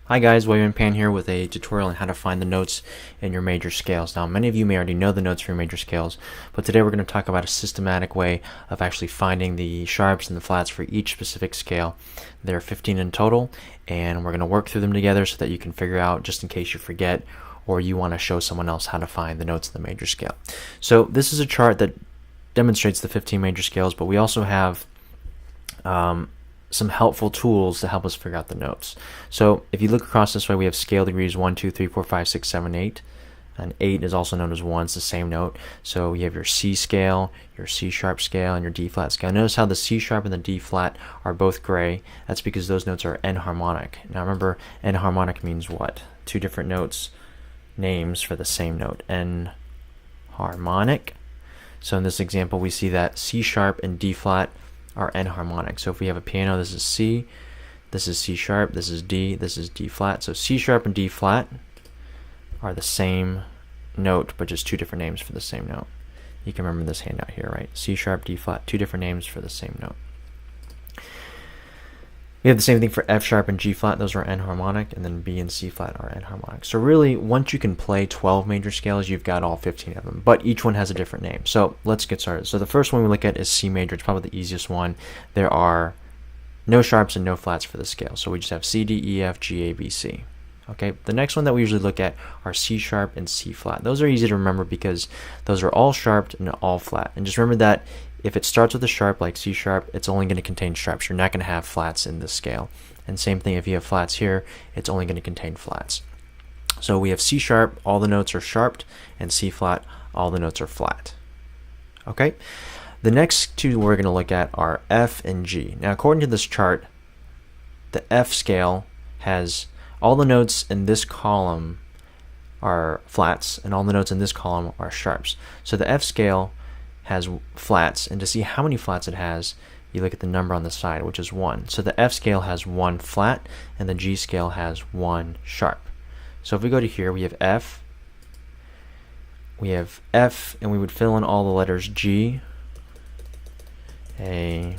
Hi guys, Huei-Yuan here with a tutorial on how to find the notes in your major scales. Now, many of you may already know the notes for your major scales, but today we're going to talk about a systematic way of actually finding the sharps and the flats for each specific scale. There are 15 in total, and we're going to work through them together so that you can figure out, just in case you forget or you want to show someone else how to find the notes in the major scale. So this is a chart that demonstrates the 15 major scales, but we also have some helpful tools to help us figure out the notes. So if you look across this way, we have scale degrees 1, 2, 3, 4, 5, 6, 7, 8. And 8 is also known as 1. It's the same note. So you have your C scale, your C sharp scale, and your D flat scale. Notice how the C sharp and the D flat are both gray. That's because those notes are enharmonic. Now remember, enharmonic means what? Two different notes, names for the same note. Enharmonic. So in this example, we see that C sharp and D flat are enharmonic. So if we have a piano, this is C, this is C sharp, this is D, this is D flat. So C sharp and D flat are the same note, but just two different names for the same note. You can remember this handout here, right? C sharp, D flat, two different names for the same note. We have the same thing for F sharp and G flat. Those are enharmonic, and then B and C flat are enharmonic. So really, once you can play 12 major scales, you've got all 15 of them, but each one has a different name. So let's get started. So the first one we look at is C major. It's probably the easiest one. There are no sharps and no flats for the scale. So we just have C, D, E, F, G, A, B, C. Okay, the next one that we usually look at are C sharp and C flat. Those are easy to remember because those are all sharp and all flat. And just remember that if it starts with a sharp like C sharp, it's only going to contain sharps. You're not going to have flats in this scale. And same thing if you have flats here, it's only going to contain flats. So we have C sharp, all the notes are sharped, and C flat, all the notes are flat. Okay, the next two we're going to look at are F and G. Now according to this chart, the F scale has all the notes in this column are flats, and all the notes in this column are sharps. So the F scale has flats, and to see how many flats it has, you look at the number on the side, which is 1. So the F scale has 1 flat, and the G scale has 1 sharp. So if we go to here, we have F, and we would fill in all the letters G, A,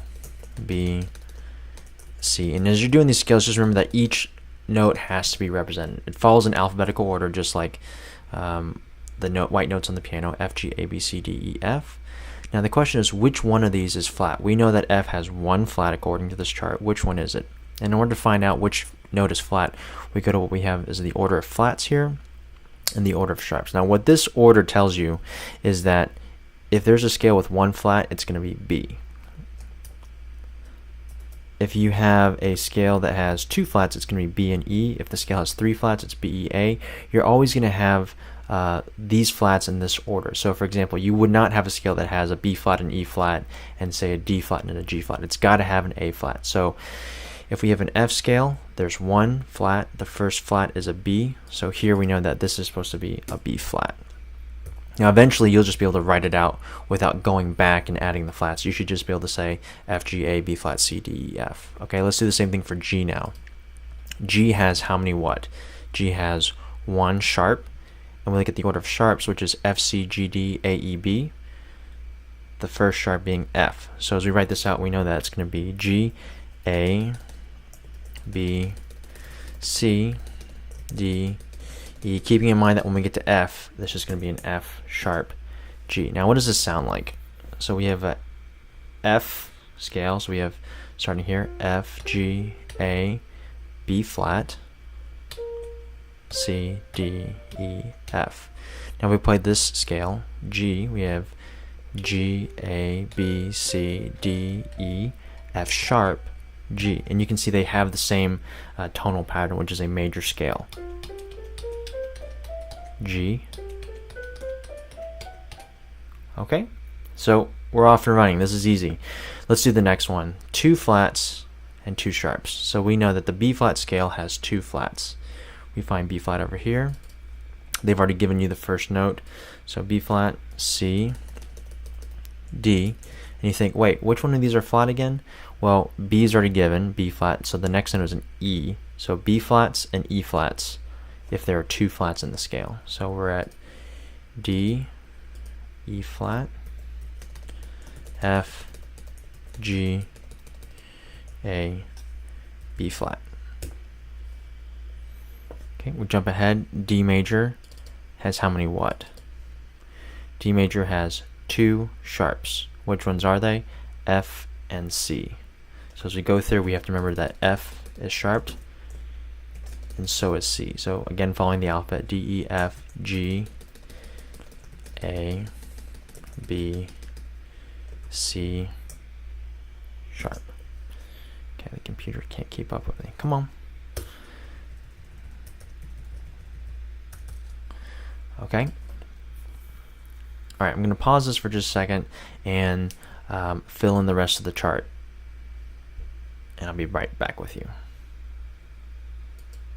B, C. And as you're doing these scales, just remember that each note has to be represented. It follows in alphabetical order, just like the white notes on the piano, F, G, A, B, C, D, E, F. Now the question is, which one of these is flat? We know that F has 1 flat according to this chart. Which one is it? And in order to find out which note is flat, we go to what we have is the order of flats here and the order of sharps. Now what this order tells you is that if there's a scale with 1 flat, it's going to be B. If you have a scale that has 2 flats, it's going to be B and E. If the scale has 3 flats, it's B, E, A. You're always going to have these flats in this order. So for example, you would not have a scale that has a B flat and E flat and say a D flat and a G flat. It's got to have an A flat. So if we have an F scale, there's 1 flat. The first flat is a B. So here we know that this is supposed to be a B flat. Now eventually you'll just be able to write it out without going back and adding the flats. You should just be able to say F, G, A, B flat, C, D, E, F. Okay, let's do the same thing for G now. G has how many what? G has 1 sharp, and we look at the order of sharps, which is F, C, G, D, A, E, B. The first sharp being F. So as we write this out, we know that it's going to be G, A, B, C, D, E, keeping in mind that when we get to F, this is going to be an F sharp G. Now what does this sound like? So we have a F scale, so we have starting here F, G, A, B flat, C, D, E, F. Now we play this scale, G, we have G, A, B, C, D, E, F sharp, G. And you can see they have the same tonal pattern, which is a major scale. G. Okay, so we're off and running. This is easy. Let's do the next one. 2 flats and 2 sharps. So we know that the B flat scale has 2 flats. We find B flat over here. They've already given you the first note. So B flat, C, D. And you think, wait, which one of these are flat again? Well, B is already given, B flat. So the next note is an E. So B flats and E flats if there are 2 flats in the scale. So we're at D, E flat, F, G, A, B flat. Okay, we jump ahead. D major has how many what? D major has 2 sharps. Which ones are they? F and C. So as we go through, we have to remember that F is sharped, and so is C. So again, following the alphabet, D, E, F, G, A, B, C, sharp. Okay, the computer can't keep up with me. Come on. Okay. Alright, I'm going to pause this for just a second and fill in the rest of the chart. And I'll be right back with you.